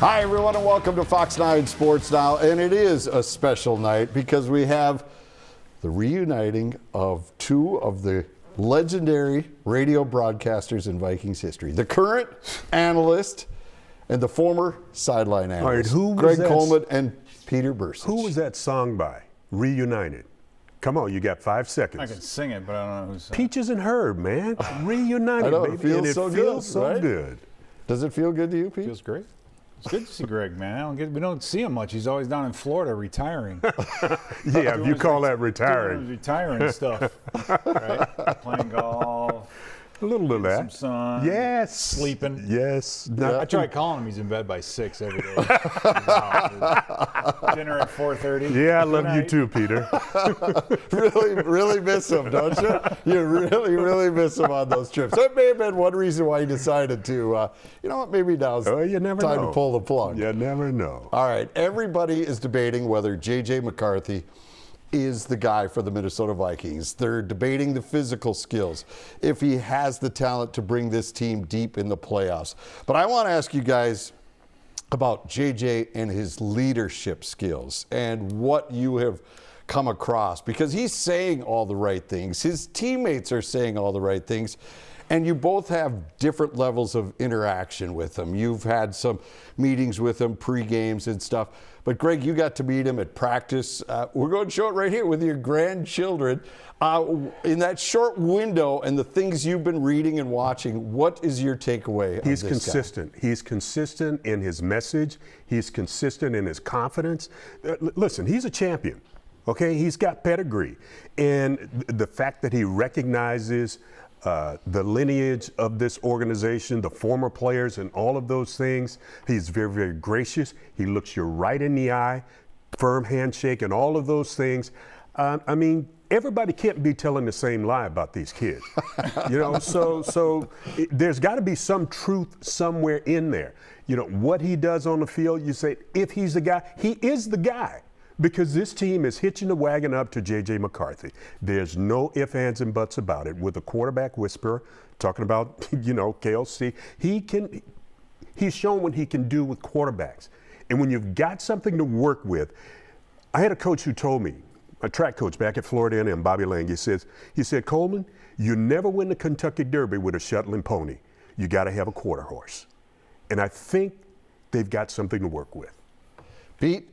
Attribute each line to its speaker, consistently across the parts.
Speaker 1: Hi, everyone, and welcome to Fox 9 Sports Now. And it is a special night because we have the reuniting of two of the legendary radio broadcasters in Vikings history. The current analyst and the former sideline analyst.
Speaker 2: All right,
Speaker 1: Greg Coleman and Peter Bercich.
Speaker 2: Who was that song by? Reunited. Come on, you got 5 seconds.
Speaker 3: I can sing it, but I don't know who's
Speaker 2: Peaches and Herb, man. Reunited,
Speaker 1: I know,
Speaker 2: baby.
Speaker 1: it feels
Speaker 2: and it
Speaker 1: so
Speaker 2: feels
Speaker 1: good,
Speaker 2: so
Speaker 1: right?
Speaker 2: good.
Speaker 1: Does it feel good to you, Pete?
Speaker 3: Feels great. It's good to see Greg, man. We don't see him much. He's always down in Florida retiring.
Speaker 2: Yeah, if you call that retiring.
Speaker 3: Retiring stuff, right? Playing golf.
Speaker 2: A little of that.
Speaker 3: Some sun.
Speaker 2: Yes.
Speaker 3: Sleeping.
Speaker 2: Yes.
Speaker 3: I try calling him. He's in bed by 6 every day. Dinner at 4:30.
Speaker 2: Yeah, I love you too, Peter.
Speaker 1: really miss him, don't you? You really miss him on those trips. That may have been one reason why he decided to, you know what, maybe now's
Speaker 2: you never
Speaker 1: time
Speaker 2: know.
Speaker 1: to pull the plug.
Speaker 2: You never know.
Speaker 1: All right, everybody is debating whether JJ McCarthy is the guy for the Minnesota Vikings. They're debating the physical skills, if he has the talent to bring this team deep in the playoffs. But I want to ask you guys about JJ and his leadership skills and what you have come across, because he's saying all the right things. His teammates are saying all the right things. And you both have different levels of interaction with him. You've had some meetings with him, pre-games and stuff. But Greg, you got to meet him at practice. We're going to show it right here with your grandchildren. In that short window and the things you've been reading and watching, what is your takeaway?
Speaker 2: He's consistent. He's consistent in his message. He's consistent in his confidence. Listen, he's a champion. Okay, he's got pedigree. And the fact that he recognizes the lineage of this organization, the former players, and all of those things. He's very, very gracious. He looks you right in the eye, firm handshake, and all of those things. I mean, everybody can't be telling the same lie about these kids. You know, so there's got to be some truth somewhere in there. You know, what he does on the field, you say, if he's the guy, he is the guy. Because this team is hitching the wagon up to JJ McCarthy. There's no ifs, ands, and buts about it. With a quarterback whisperer, talking about, you know, KLC, he's shown what he can do with quarterbacks. And when you've got something to work with, I had a coach who told me, a track coach back at Florida A&M, Bobby Lang, he said, Coleman, you never win the Kentucky Derby with a shuttling pony. You got to have a quarter horse. And I think they've got something to work with.
Speaker 1: Pete,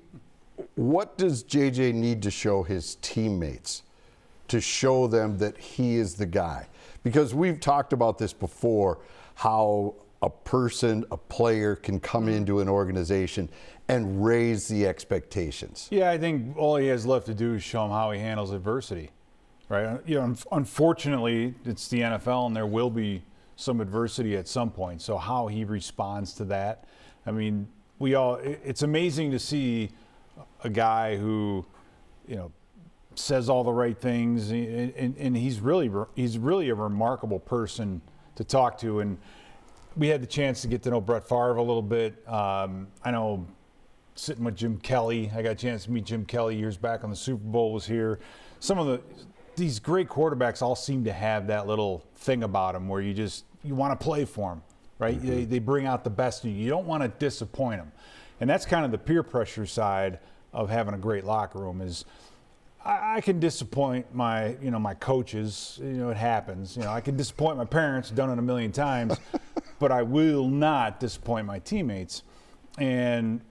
Speaker 1: what does JJ need to show his teammates to show them that he is the guy? Because we've talked about this before, how a player can come into an organization and raise the expectations.
Speaker 3: Yeah, I think all he has left to do is show him how he handles adversity, right? You know, unfortunately, it's the NFL, and there will be some adversity at some point. So how he responds to that, I mean, it's amazing to see a guy who, you know, says all the right things, and he's really a remarkable person to talk to. And we had the chance to get to know Brett Favre a little bit. I know sitting with Jim Kelly, I got a chance to meet Jim Kelly years back on the Super Bowl was here. Some of these great quarterbacks all seem to have that little thing about them where you want to play for them, right? Mm-hmm. They bring out the best in you. You don't want to disappoint them. And that's kind of the peer pressure side of having a great locker room. Is I can disappoint my coaches. You know, it happens. You know, I can disappoint my parents. Done it a million times, but I will not disappoint my teammates. And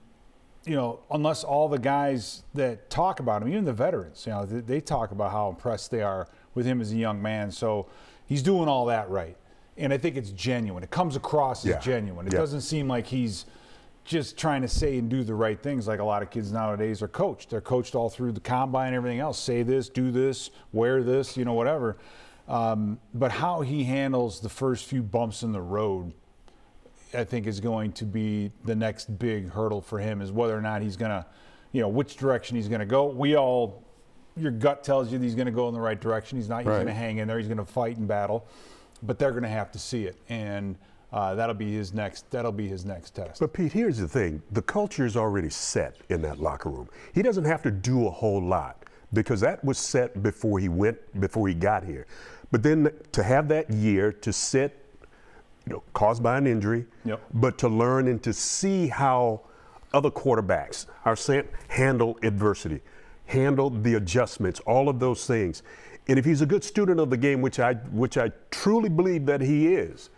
Speaker 3: you know, unless all the guys that talk about him, even the veterans, you know, they talk about how impressed they are with him as a young man. So he's doing all that right, and I think it's genuine. It comes across as genuine. It doesn't seem like he's just trying to say and do the right things like a lot of kids nowadays are coached. They're coached all through the combine and everything else. Say this, do this, wear this, you know, whatever. But how he handles the first few bumps in the road, I think, is going to be the next big hurdle for him, is whether or not he's going to, you know, which direction he's going to go. Your gut tells you that he's going to go in the right direction. He's not. He's going to hang in there. He's going to fight and battle. But they're going to have to see it. And that'll be his next test.
Speaker 2: But Pete, here's the thing: the culture is already set in that locker room. He doesn't have to do a whole lot because that was set before he got here. But then to have that year to sit caused by an injury, but to learn and to see how other quarterbacks handle adversity, handle the adjustments, all of those things. And if he's a good student of the game, which I truly believe that he is,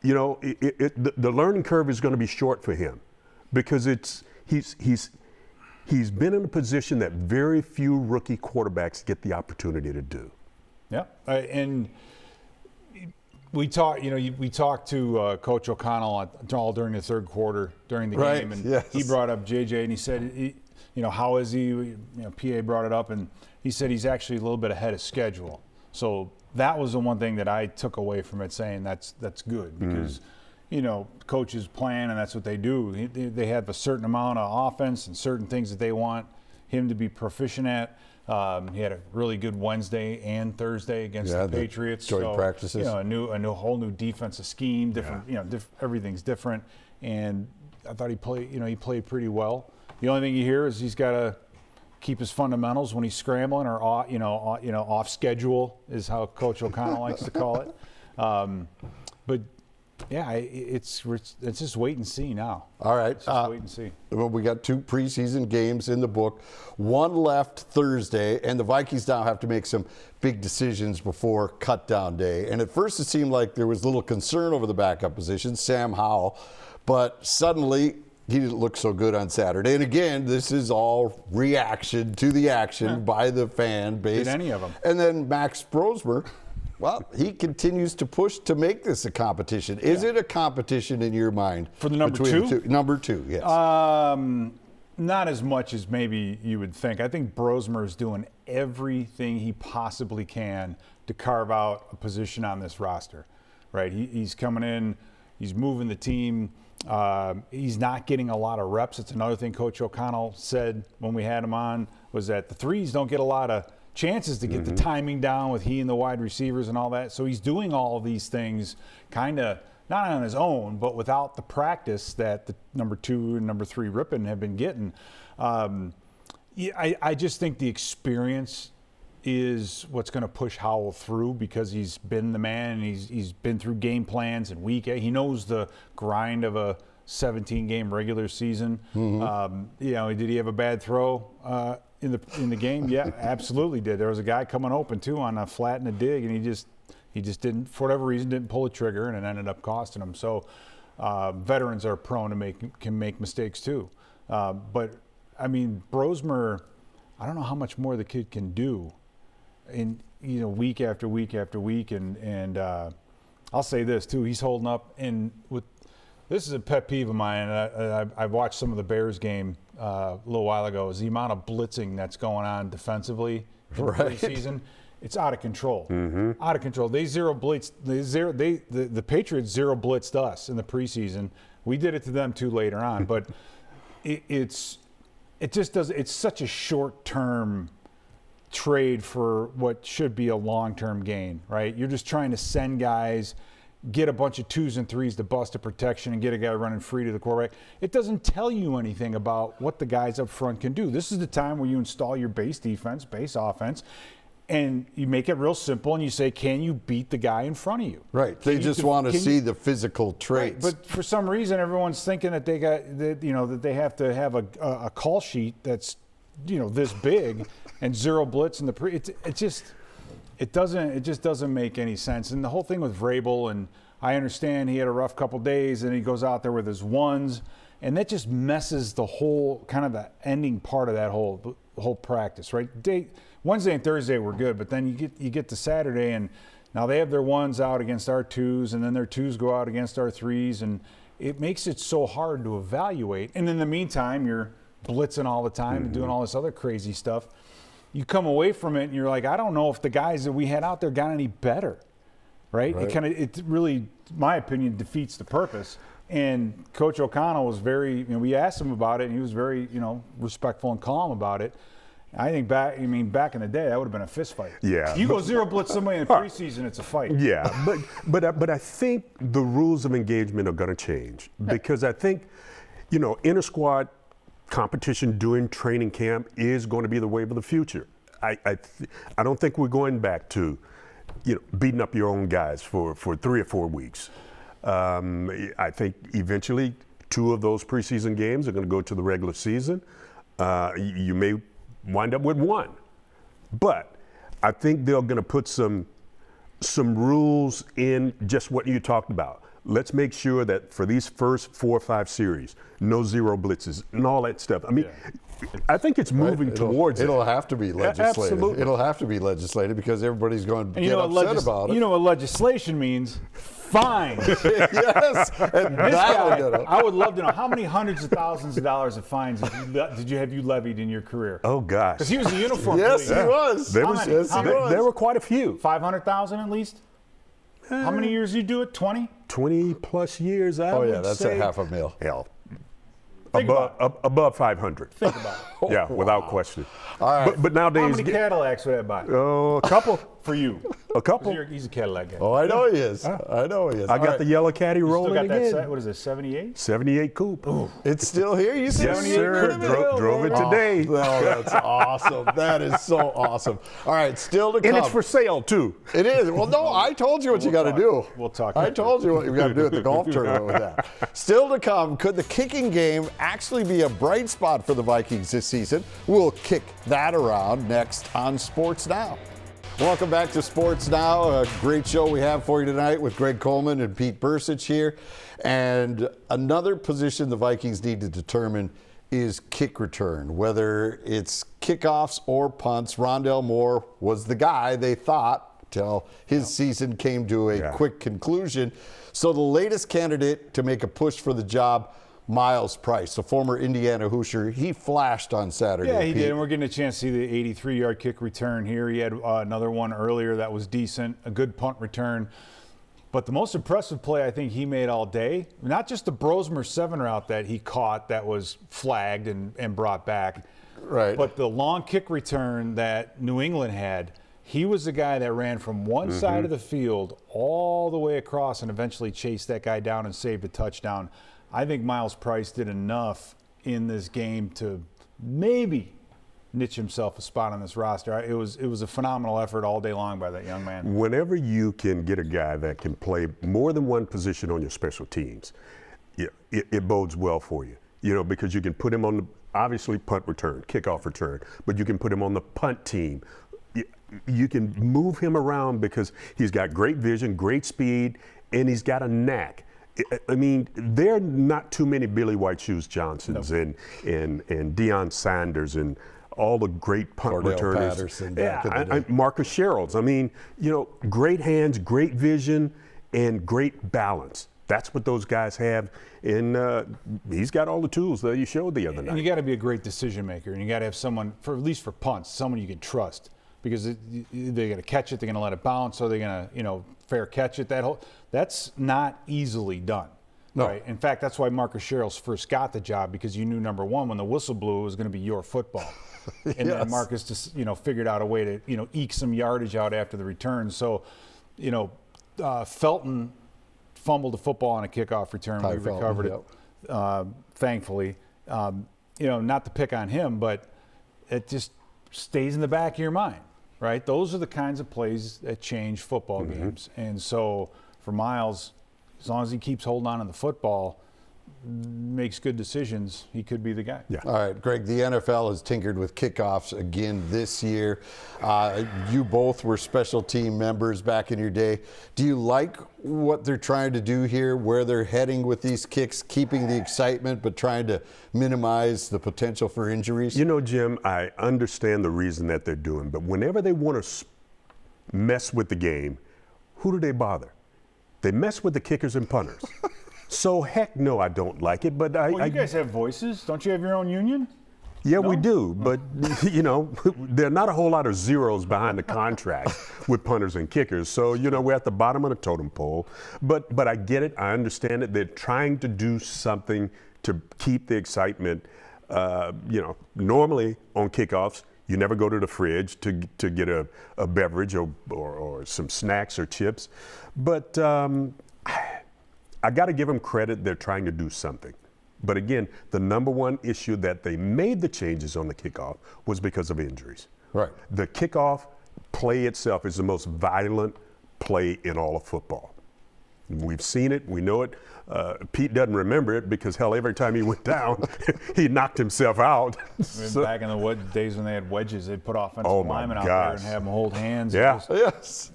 Speaker 2: the learning curve is going to be short for him, because he's been in a position that very few rookie quarterbacks get the opportunity to do.
Speaker 3: Yeah, and we talked to Coach O'Connell all during the third quarter during the game, and he brought up JJ, and he said, how is he? PA brought it up, and he said he's actually a little bit ahead of schedule. So that was the one thing that I took away from it, saying that's good, because coaches plan, and that's what they do. They have a certain amount of offense and certain things that they want him to be proficient at. He had a really good Wednesday and Thursday against the Patriots.
Speaker 1: Joint practices.
Speaker 3: A whole new defensive scheme. Different. Everything's different. And I thought he played pretty well. The only thing you hear is he's got to keep his fundamentals when he's scrambling, or off schedule is how Coach O'Connell likes to call it. But yeah, it's just wait and see now.
Speaker 1: All right.
Speaker 3: It's just wait and see.
Speaker 1: Well, we got 2 preseason games in the book. One left Thursday, and the Vikings now have to make some big decisions before cut-down day. And at first it seemed like there was little concern over the backup position, Sam Howell, but suddenly he didn't look so good on Saturday. And again, this is all reaction to the action by the fan base.
Speaker 3: Did any of them?
Speaker 1: And then Max Brosmer, well, he continues to push to make this a competition. Is it a competition in your mind?
Speaker 3: For the number two?
Speaker 1: Number 2, yes.
Speaker 3: Not as much as maybe you would think. I think Brosmer is doing everything he possibly can to carve out a position on this roster, right? He's coming in, he's moving the team. He's not getting a lot of reps. It's another thing Coach O'Connell said when we had him on, was that the threes don't get a lot of chances to get the timing down with he and the wide receivers and all that. So he's doing all of these things kind of not on his own, but without the practice that the number 2 and number 3 Rippon have been getting. I just think the experience is what's going to push Howell through, because he's been the man, and he's been through game plans and he knows the grind of a 17-game regular season. Did he have a bad throw in the game? Yeah, absolutely did. There was a guy coming open too on a flat and a dig, and he just didn't, for whatever reason, didn't pull the trigger, and it ended up costing him. So veterans are prone to can make mistakes too. But I mean, Brosmer, I don't know how much more the kid can do. And week after week after week, and I'll say this too: he's holding up. And this is a pet peeve of mine. And I watched some of the Bears game a little while ago. Is the amount of blitzing that's going on defensively in the preseason? It's out of control. Out of control. They zero blitzed. The Patriots zero blitzed us in the preseason. We did it to them too later on. But it's such a short term trade for what should be a long-term gain, right? You're just trying to send guys, get a bunch of 2s and 3s to bust a protection and get a guy running free to the quarterback. It doesn't tell you anything about what the guys up front can do. This is the time where you install your base defense, base offense, and you make it real simple, and you say, can you beat the guy in front of you?
Speaker 1: Right. They just want to see the physical traits.
Speaker 3: Right. But for some reason, everyone's thinking that that they have to have a call sheet that's this big and zero blitz in the it just doesn't make any sense. And the whole thing with Vrabel, and I understand he had a rough couple days, and he goes out there with his ones, and that just messes the whole kind of the ending part of that whole practice, right? Wednesday and Thursday were good, but then you get to Saturday, and now they have their ones out against our 2s, and then their 2s go out against our 3s, and it makes it so hard to evaluate. And in the meantime, you're blitzing all the time and doing all this other crazy stuff. You come away from it and you're like, I don't know if the guys that we had out there got any better, right? It really, my opinion, defeats the purpose. And Coach O'Connell was very, we asked him about it, and he was very, respectful and calm about it. I think back in the day, that would have been a fist fight.
Speaker 2: Yeah.
Speaker 3: You go zero blitz somebody in the preseason, it's a fight.
Speaker 2: Yeah, but I think the rules of engagement are going to change, because I think, inter-squad competition during training camp is going to be the wave of the future. I don't think we're going back to, beating up your own guys for 3 or 4 weeks. I think eventually 2 of those preseason games are going to go to the regular season. You may wind up with 1. But I think they're going to put some rules in just what you talked about. Let's make sure that for these first 4 or 5 series, no zero blitzes and all that stuff. I mean, I think it's moving towards it.
Speaker 1: It'll have to be legislated.
Speaker 2: Absolutely.
Speaker 1: It'll have to be legislated because everybody's going to get upset about it.
Speaker 3: You know what legislation means? Fine.
Speaker 1: Yes. And
Speaker 3: This
Speaker 1: that'll
Speaker 3: guy,
Speaker 1: get 'em.
Speaker 3: I would love to know how many hundreds of thousands of dollars of fines did you have levied in your career?
Speaker 2: Oh, gosh.
Speaker 3: Because he was a uniform
Speaker 1: Yes,
Speaker 3: police.
Speaker 1: he was.
Speaker 2: There,
Speaker 3: How
Speaker 2: was,
Speaker 3: many? How many?
Speaker 2: there were quite a few.
Speaker 3: 500,000 at least? How many years did you do it? 20?
Speaker 2: 20 plus years, I
Speaker 1: Oh,
Speaker 2: would
Speaker 1: yeah, that's
Speaker 2: say.
Speaker 1: $500,000.
Speaker 2: Hell.
Speaker 3: Think
Speaker 2: Above 500.
Speaker 3: Think about it.
Speaker 2: Yeah, without question.
Speaker 1: All right.
Speaker 2: But nowadays,
Speaker 3: How many Cadillacs would that buy?
Speaker 2: a couple.
Speaker 3: For you.
Speaker 2: A couple.
Speaker 3: He's a Cadillac guy.
Speaker 1: Oh, I know he is. I know he is.
Speaker 2: I
Speaker 1: All
Speaker 2: got
Speaker 1: right.
Speaker 2: the yellow caddy
Speaker 3: Still
Speaker 2: rolling
Speaker 3: got that
Speaker 2: again.
Speaker 3: set, what is it, 78?
Speaker 2: 78 coupe.
Speaker 1: It's still here? You said
Speaker 2: Yes,
Speaker 1: 78
Speaker 2: sir.
Speaker 1: Criminal?
Speaker 2: Drove it today.
Speaker 1: Oh, that's awesome. That is so awesome. All right, still to come.
Speaker 2: And it's for sale, too.
Speaker 1: It is. Well, no, I told you what you got to do.
Speaker 3: We'll talk
Speaker 1: I
Speaker 3: after.
Speaker 1: told you what you got to do at the golf tournament with that. Still to come, could the kicking game actually be a bright spot for the Vikings this season? We'll kick that around next on Sports Now. Welcome back to Sports Now. A great show we have for you tonight with Greg Coleman and Pete Bercich here. And another position the Vikings need to determine is kick return, whether it's kickoffs or punts. Rondell Moore was the guy they thought till his season came to a quick conclusion. So the latest candidate to make a push for the job, Miles Price, a former Indiana Hoosier, he flashed on Saturday.
Speaker 3: Yeah, he
Speaker 1: Pete.
Speaker 3: did. And we're getting a chance to see the 83-yard kick return here. He had another one earlier that was decent, a good punt return. But the most impressive play I think he made all day, not just the Brosmer 7 route that he caught that was flagged and brought back,
Speaker 1: Right.
Speaker 3: but the long kick return that New England had. He was the guy that ran from one side of the field all the way across and eventually chased that guy down and saved a touchdown. I think Miles Price did enough in this game to maybe niche himself a spot on this roster. It was a phenomenal effort all day long by that young man.
Speaker 2: Whenever you can get a guy that can play more than one position on your special teams, it bodes well for you. You know, because you can put him on the, obviously, punt return, kickoff return, but you can put him on the punt team. You can move him around because he's got great vision, great speed, and he's got a knack. I mean, there are not too many Billy White Shoes Johnsons and Deion Sanders and all the great punt
Speaker 1: Cordell
Speaker 2: returners.
Speaker 1: Patterson back in the day.
Speaker 2: Marcus Sherrills. I mean, you know, great hands, great vision, and great balance. That's what those guys have, and he's got all the tools that you showed the other
Speaker 3: And
Speaker 2: night.
Speaker 3: you got to be a great decision maker, and you got to have someone, for at least for punts, someone you can trust, because they're going to catch it, they're going to let it bounce, or they're going to, fair catch it. That's not easily done.
Speaker 1: No.
Speaker 3: Right? In fact, that's why Marcus Sherrills first got the job, because you knew, number one, when the whistle blew, it was going to be your football. And then Marcus just, figured out a way to, eke some yardage out after the return. So, Felton fumbled the football on a kickoff return.
Speaker 1: Ty
Speaker 3: We
Speaker 1: Felton,
Speaker 3: recovered it, thankfully. Not to pick on him, but it just stays in the back of your mind, right? Those are the kinds of plays that change football games. And so for Miles, as long as he keeps holding on to the football, makes good decisions, he could be the guy.
Speaker 2: Yeah.
Speaker 1: All right, Greg, the NFL has tinkered with kickoffs again this year. You both were special team members back in your day. Do you like what they're trying to do here, where they're heading with these kicks, keeping the excitement but trying to minimize the potential for injuries?
Speaker 2: You know, Jim, I understand the reason that they're doing, but whenever they want to mess with the game, who do they bother? They mess with the kickers and punters. So heck no, I don't like it. But
Speaker 3: Well, you guys have voices. Don't you have your own union?
Speaker 2: Yeah, we do. But, there are not a whole lot of zeros behind the contract with punters and kickers. So, we're at the bottom of the totem pole. But I get it. I understand it. They're trying to do something to keep the excitement. Normally on kickoffs, you never go to the fridge to get a beverage or some snacks or chips. But I got to give them credit. They're trying to do something. But again, the number one issue that they made the changes on the kickoff was because of injuries.
Speaker 1: Right.
Speaker 2: The kickoff play itself is the most violent play in all of football. We've seen it. We know it. Pete doesn't remember it because, hell, every time he went down, he knocked himself out.
Speaker 3: Back in the days when they had wedges, they'd put offensive linemen out
Speaker 2: gosh.
Speaker 3: there and have them hold hands.
Speaker 2: Yeah.
Speaker 1: Yes.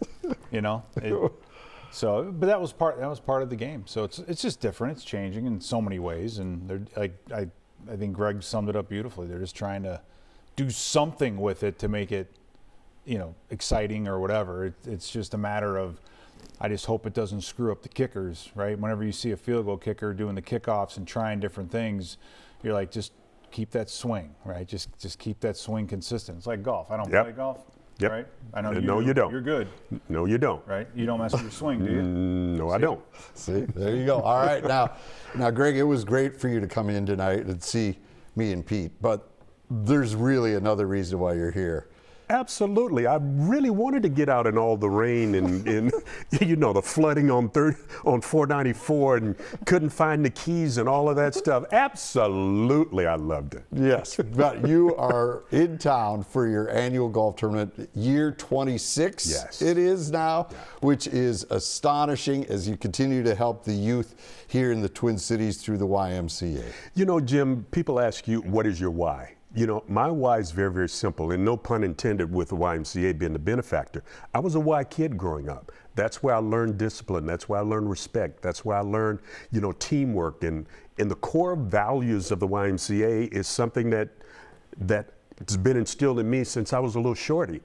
Speaker 3: You know. But that was part of the game. So it's just different. It's changing in so many ways, and they're I think Greg summed it up beautifully. They're just trying to do something with it to make it, exciting or whatever. It's just a matter of, I just hope it doesn't screw up the kickers, right? Whenever you see a field goal kicker doing the kickoffs and trying different things, you're like, just keep that swing, right? Just keep that swing consistent. It's like golf. I don't play golf.
Speaker 2: Yep.
Speaker 3: Right? I know
Speaker 2: No, you don't.
Speaker 3: You're good.
Speaker 2: No, you don't.
Speaker 3: Right? You don't mess with your swing, do you?
Speaker 2: No, I don't.
Speaker 1: See, there you go. All right, now, Greg, it was great for you to come in tonight and see me and Pete, but there's really another reason why you're here.
Speaker 2: Absolutely. I really wanted to get out in all the rain and the flooding on 494 and couldn't find the keys and all of that stuff. Absolutely, I loved it.
Speaker 1: Yes, but you are in town for your annual golf tournament, year 26.
Speaker 2: Yes.
Speaker 1: It is now, which is astonishing as you continue to help the youth here in the Twin Cities through the YMCA.
Speaker 2: Jim, people ask you, what is your why? My why is very, very simple, and no pun intended with the YMCA being the benefactor. I was a Y kid growing up. That's where I learned discipline. That's where I learned respect. That's where I learned, teamwork. And the core values of the YMCA is something that's been instilled in me since I was a little shorty.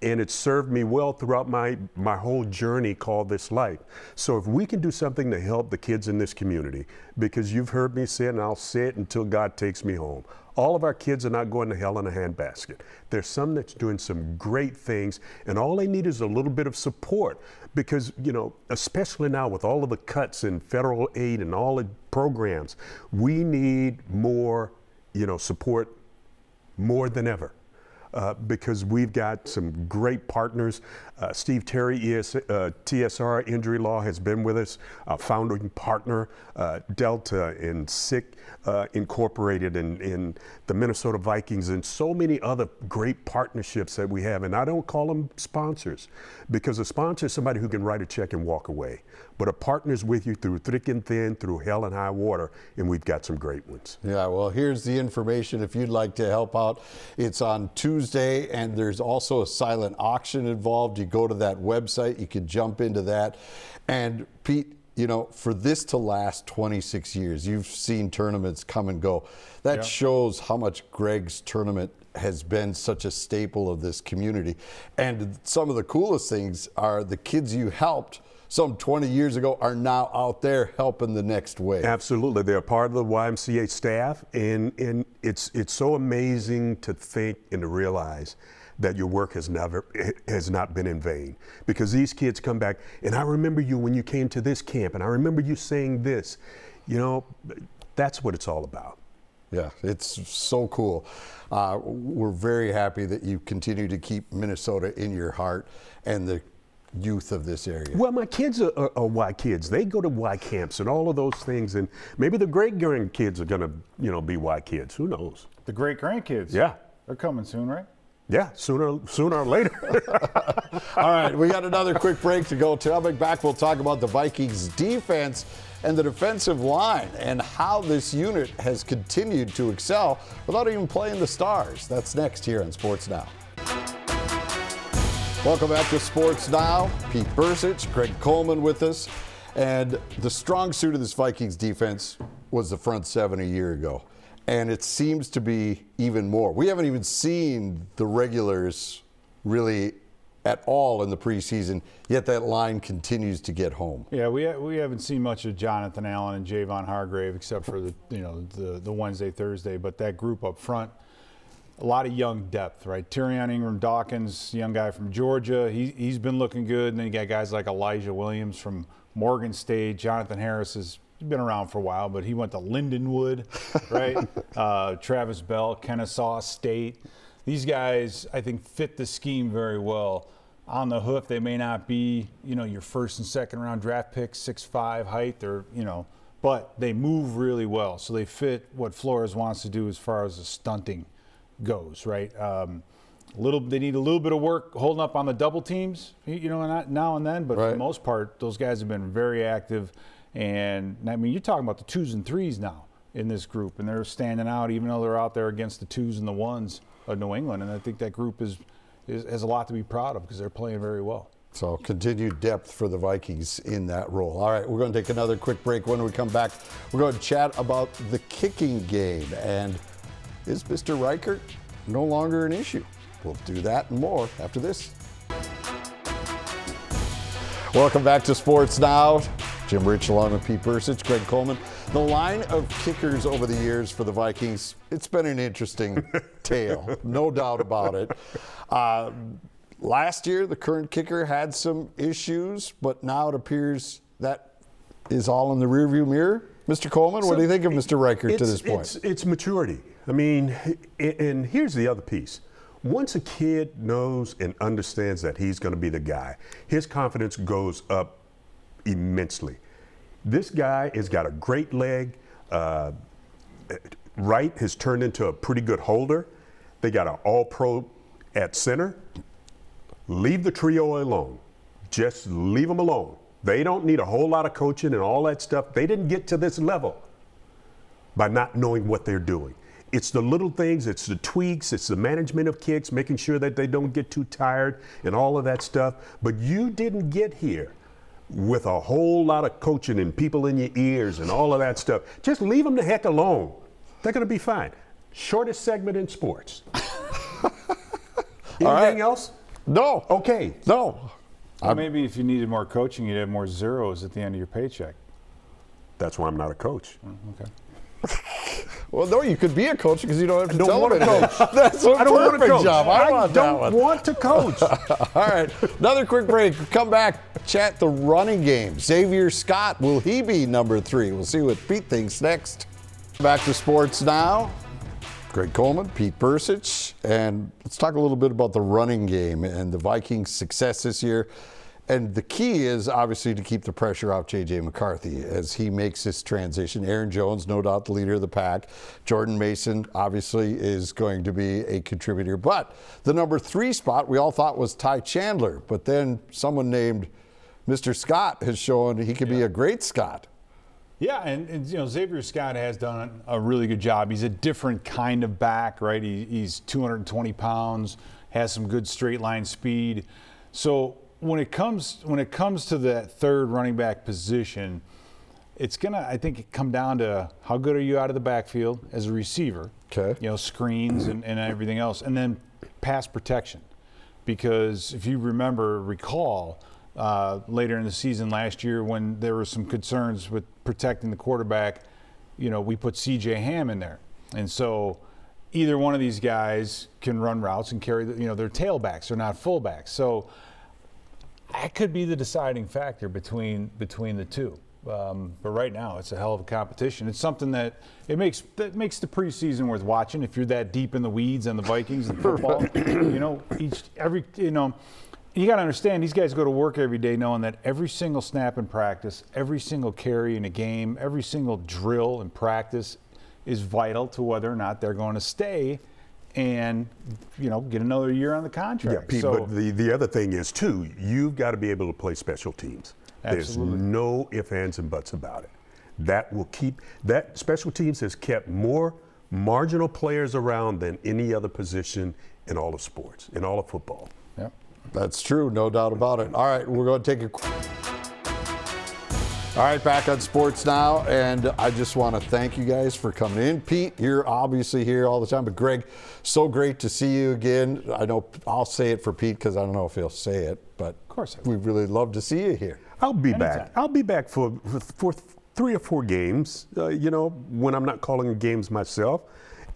Speaker 2: And it served me well throughout my whole journey called this life. So if we can do something to help the kids in this community, because you've heard me say it and I'll say it until God takes me home, all of our kids are not going to hell in a handbasket. There's some that's doing some great things, and all they need is a little bit of support. Because, especially now with all of the cuts in federal aid and all the programs, we need more, support more than ever. Because we've got some great partners. Steve Terry, TSR Injury Law, has been with us, founding partner, Delta and SICK Incorporated in the Minnesota Vikings, and so many other great partnerships that we have. And I don't call them sponsors, because a sponsor is somebody who can write a check and walk away. But a partner's with you through thick and thin, through hell and high water, and we've got some great ones.
Speaker 1: Yeah, well, here's the information if you'd like to help out. It's on Tuesday, and there's also a silent auction involved. You go to that website, you can jump into that. And Pete, for this to last 26 years, you've seen tournaments come and go. That shows how much Greg's tournament has been such a staple of this community. And some of the coolest things are the kids you helped some 20 years ago are now out there helping the next wave.
Speaker 2: Absolutely. They're part of the YMCA staff, and it's so amazing to think and to realize that your work has not been in vain, because these kids come back, and I remember you when you came to this camp, and I remember you saying this. That's what it's all about.
Speaker 1: Yeah, it's so cool. We're very happy that you continue to keep Minnesota in your heart and the youth of this area.
Speaker 2: Well, my kids are Y kids. They go to Y camps and all of those things, and maybe the great grandkids are going to, be Y kids. Who knows?
Speaker 3: The great grandkids.
Speaker 2: Yeah,
Speaker 3: they're coming soon, right?
Speaker 2: Yeah, sooner or later.
Speaker 1: All right, we got another quick break to go. Coming back, we'll talk about the Vikings defense and the defensive line and how this unit has continued to excel without even playing the stars. That's next here on Sports Now. Welcome back to Sports Now. Pete Bercich, Greg Coleman with us. And the strong suit of this Vikings defense was the front seven a year ago. And it seems to be even more. We haven't even seen the regulars really at all in the preseason, yet that line continues to get home.
Speaker 3: Yeah, we haven't seen much of Jonathan Allen and Javon Hargrave except for the Wednesday, Thursday, but that group up front, a lot of young depth, right? Tyrion Ingram-Dawkins, young guy from Georgia, he's been looking good. And then you got guys like Elijah Williams from Morgan State. Jonathan Harris has been around for a while, but he went to Lindenwood, right? Travis Bell, Kennesaw State. These guys, I think, fit the scheme very well. On the hoof, they may not be, your first and second round draft picks, 6'5" height, but they move really well. So they fit what Flores wants to do as far as the stunting goes, right? They need a little bit of work holding up on the double teams, not now and then. But for the most part, those guys have been very active. And I mean, you're talking about the 2s and 3s now in this group, and they're standing out, even though they're out there against the 2s and the 1s of New England. And I think that group has a lot to be proud of because they're playing very well.
Speaker 1: So continued depth for the Vikings in that role. All right, we're going to take another quick break. When we come back, we're going to chat about the kicking game. And is Mr. Reichert no longer an issue? We'll do that and more after this. Welcome back to Sports Now. Jim Rich along with Pete Bercich, Greg Coleman. The line of kickers over the years for the Vikings, it's been an interesting tale, no doubt about it. Last year, the current kicker had some issues, but now it appears that is all in the rearview mirror. Mr. Coleman, what do you think of Mr. Reichert to this point?
Speaker 2: It's maturity. I mean, and here's the other piece. Once a kid knows and understands that he's going to be the guy, his confidence goes up immensely. This guy has got a great leg. Wright has turned into a pretty good holder. They got an all-pro at center. Leave the trio alone. Just leave them alone. They don't need a whole lot of coaching and all that stuff. They didn't get to this level by not knowing what they're doing. It's the little things, it's the tweaks, it's the management of kicks, making sure that they don't get too tired and all of that stuff. But you didn't get here with a whole lot of coaching and people in your ears and all of that stuff. Just leave them the heck alone. They're going to be fine. Shortest segment in sports. Anything else?
Speaker 1: No.
Speaker 2: Okay.
Speaker 1: No.
Speaker 3: Well, maybe if you needed more coaching, you'd have more zeros at the end of your paycheck.
Speaker 2: That's why I'm not a coach.
Speaker 3: Okay.
Speaker 1: Well, no, you could be a coach because you don't have to
Speaker 2: don't
Speaker 1: tell
Speaker 2: want
Speaker 1: them
Speaker 2: to
Speaker 1: anything.
Speaker 2: coach.
Speaker 1: That's a
Speaker 2: I don't want to
Speaker 1: perfect
Speaker 2: coach.
Speaker 1: job. I
Speaker 2: don't want to coach.
Speaker 1: All right, another quick break. Come back, chat the running game. Xavier Scott, will he be number 3? We'll see what Pete thinks next. Back to Sports Now. Greg Coleman, Pete Bercich, and let's talk a little bit about the running game and the Vikings' success this year. And the key is obviously to keep the pressure off JJ McCarthy as he makes this transition. Aaron Jones, no doubt the leader of the pack. Jordan Mason obviously is going to be a contributor. But the number 3 spot we all thought was Ty Chandler. But then someone named Mr. Scott has shown he can be a great Scott.
Speaker 3: Yeah, and Xavier Scott has done a really good job. He's a different kind of back, right? He's 220 pounds, has some good straight line speed. So when it comes to that third running back position, it's gonna, I think, come down to how good are you out of the backfield as a receiver.
Speaker 1: Okay.
Speaker 3: Screens and everything else, and then pass protection. Because if you recall, later in the season last year when there were some concerns with protecting the quarterback, we put C.J. Ham in there. And so either one of these guys can run routes and carry, they're tailbacks, they're not fullbacks. So that could be the deciding factor between the two. But right now, it's a hell of a competition. It's something that makes the preseason worth watching if you're that deep in the weeds on the Vikings and football. You got to understand, these guys go to work every day knowing that every single snap in practice, every single carry in a game, every single drill in practice is vital to whether or not they're going to stay and, get another year on the contract.
Speaker 2: Yeah, Pete, but the other thing is, too, you've got to be able to play special teams.
Speaker 3: Absolutely.
Speaker 2: There's no ifs, ands, and buts about it. That special teams has kept more marginal players around than any other position in all of sports, in all of football.
Speaker 3: Yep.
Speaker 1: That's true, no doubt about it. All right, we're going to take a All right, back on Sports Now, and I just want to thank you guys for coming in. Pete, you're obviously here all the time, but Greg, so great to see you again. I know I'll say it for Pete because I don't know if he'll say it, but
Speaker 3: of course
Speaker 1: we really love to see you here.
Speaker 2: I'll be back. I'll be back for 3 or 4 games, when I'm not calling games myself.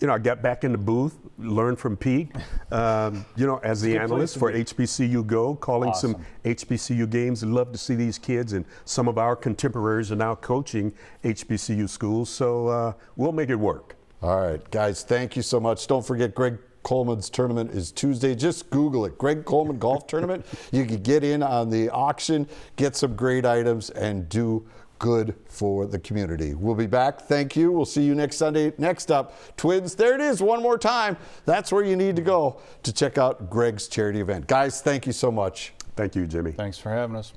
Speaker 2: I got back in the booth, learned from Pete, as the analyst for HBCU Go, calling some HBCU games. I'd love to see these kids, and some of our contemporaries are now coaching HBCU schools, so we'll make it work.
Speaker 1: All right, guys, thank you so much. Don't forget, Greg Coleman's tournament is Tuesday. Just Google it, Greg Coleman Golf Tournament. You can get in on the auction, get some great items, and do good for the community. We'll be back. Thank you. We'll see you next Sunday. Next up, Twins. There it is one more time. That's where you need to go to check out Greg's charity event. Guys, thank you so much.
Speaker 2: Thank you, Jimmy.
Speaker 3: Thanks for having us.